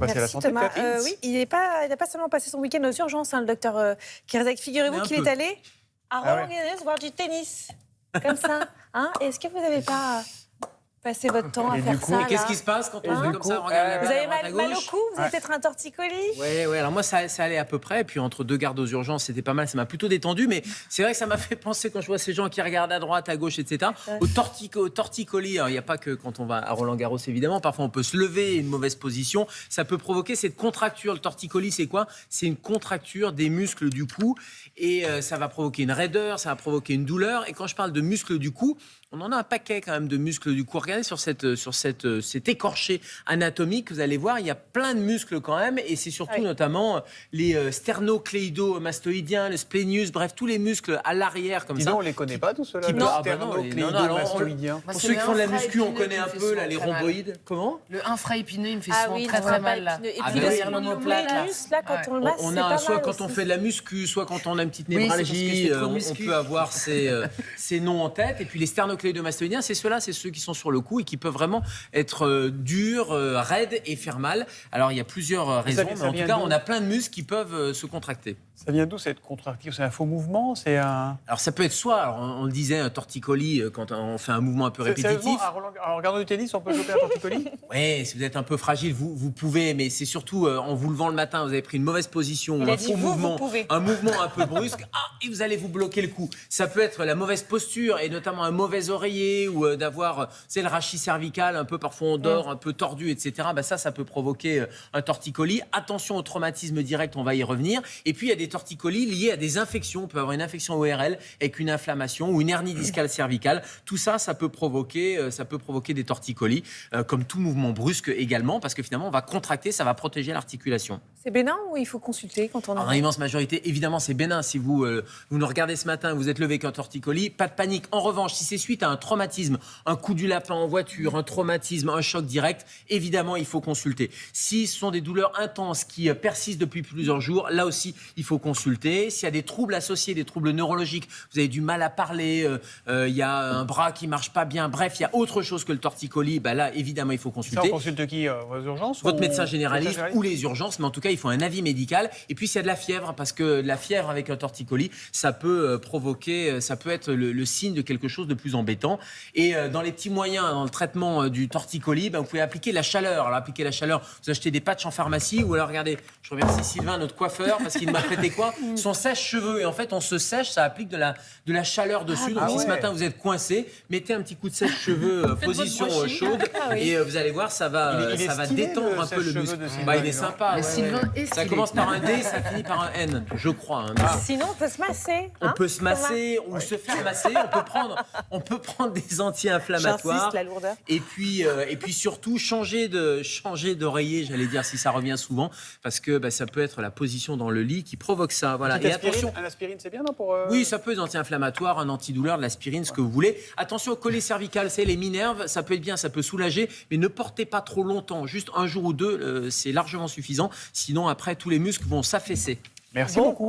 Merci la santé, Thomas. peut-être. Oui, il n'a pas seulement passé son week-end aux urgences, le docteur Kierzek. Figurez-vous qu'il est allé à Roland-Garros voir du tennis. Comme ça. Est-ce que vous n'avez pas passé votre temps à faire ça? Qu'est-ce qui se passe quand on fait comme ça, on regarde la Vous balle avez à droite, à mal au gauche? cou? Vous avez peut-être un torticolis? Oui, alors moi ça allait à peu près. Et puis entre deux gardes aux urgences, c'était pas mal. Ça m'a plutôt détendu. Mais c'est vrai que ça m'a fait penser quand je vois ces gens qui regardent à droite, à gauche, etc. Au torticolis. Alors il n'y a pas que quand on va à Roland-Garros, évidemment. Parfois on peut se lever, une mauvaise position. Ça peut provoquer cette contracture. Le torticolis, c'est quoi? C'est une contracture des muscles du cou. Et ça va provoquer une raideur, ça va provoquer une douleur. Et quand je parle de muscles du cou, on en a un paquet quand même de muscles du cou. Regardez sur cet écorché anatomique, vous allez voir, il y a plein de muscles quand même, et c'est surtout notamment les sternocléido-mastoïdiens, le splénius, bref, tous les muscles à l'arrière comme ça. On les connaît pas tous ceux-là. Non, Sternocléido-mastoïdien. Pour ceux qui font de la muscu, on connaît un peu là, les rhomboïdes. Comment? Le infra-épineux, il me fait souvent très très mal là. Et Ah, puis derrière l'omoplate là, quand on le masse, on c'est a pas soit mal quand on aussi. fait de la muscu, soit quand on a une petite Oui, c'est parce que névralgie, c'est trop on muscu. peut avoir ces noms en tête. Et puis les sternocléido-mastoïdiens, c'est ceux-là, c'est ceux qui sont sur le cou et qui peuvent vraiment être durs, raides et faire mal. Alors il y a plusieurs raisons, mais en tout cas, on a plein de muscles qui peuvent se contracter. Ça vient d'où cette contracture? C'est un faux mouvement? Alors ça peut être soit, alors, on le disait, un torticolis quand on fait un mouvement un peu répétitif. En regardant du tennis, on peut choper un torticolis? Oui, si vous êtes un peu fragile, vous pouvez, mais c'est surtout en vous levant le matin, vous avez pris une mauvaise position, ou un faux mouvement, un mouvement un peu brusque, et vous allez vous bloquer le cou. Ça peut être la mauvaise posture, et notamment un mauvais oreiller, ou d'avoir, le rachis cervical, un peu parfois on dort, un peu tordu, etc. Ça peut provoquer un torticolis. Attention au traumatisme direct, on va y revenir. Et puis il y a des torticolis liés à des infections. On peut avoir une infection ORL avec une inflammation ou une hernie discale cervicale. Tout ça, ça peut provoquer des torticolis, comme tout mouvement brusque également, parce que finalement, on va contracter, ça va protéger l'articulation. C'est bénin ou il faut consulter quand on a... Dans l'immense majorité, évidemment, c'est bénin. Si vous nous regardez ce matin, vous êtes levé avec un torticolis, pas de panique. En revanche, si c'est suite à un traumatisme, un coup du lapin en voiture, un traumatisme, un choc direct, évidemment, il faut consulter. Si ce sont des douleurs intenses qui persistent depuis plusieurs jours, là aussi, il faut consulter. S'il y a des troubles associés, des troubles neurologiques, vous avez du mal à parler, il y a un bras qui marche pas bien, bref, il y a autre chose que le torticolis, là, évidemment, il faut consulter. Ça, on consulte qui? Vos urgences? Votre médecin généraliste ou les urgences, mais en tout cas, il faut un avis médical. Et puis, s'il y a de la fièvre, parce que la fièvre avec un torticolis, ça peut ça peut être le signe de quelque chose de plus embêtant. Et dans les petits moyens, dans le traitement du torticolis, vous pouvez appliquer la chaleur. Alors, appliquer la chaleur, vous achetez des patchs en pharmacie, ou alors, regardez, je remercie Sylvain, notre coiffeur, parce qu'il m'a prêté quoi? Son sèche-cheveux. Et en fait, on se sèche, ça applique de la chaleur dessus. Donc, si ce matin, vous êtes coincé, mettez un petit coup de sèche-cheveux, position chaude, et vous allez voir, ça va détendre un peu le muscle. Il est sympa. Ça commence par un D, ça finit par un N, je crois. Sinon, on peut se masser. On peut se masser ou se faire masser. On peut prendre des anti-inflammatoires. J'insiste, la lourdeur. Et puis surtout, changer d'oreiller, j'allais dire, si ça revient souvent, parce que ça peut être la position dans le lit qui provoque ça. Voilà. Et attention. Un aspirine, c'est bien, non Oui, ça peut être anti-inflammatoire, un antidouleur, de l'aspirine, ce que vous voulez. Attention au collet cervical, c'est les minerves, ça peut être bien, ça peut soulager, mais ne portez pas trop longtemps. Juste un jour ou deux, c'est largement suffisant. Sinon, après, tous les muscles vont s'affaisser. Merci beaucoup.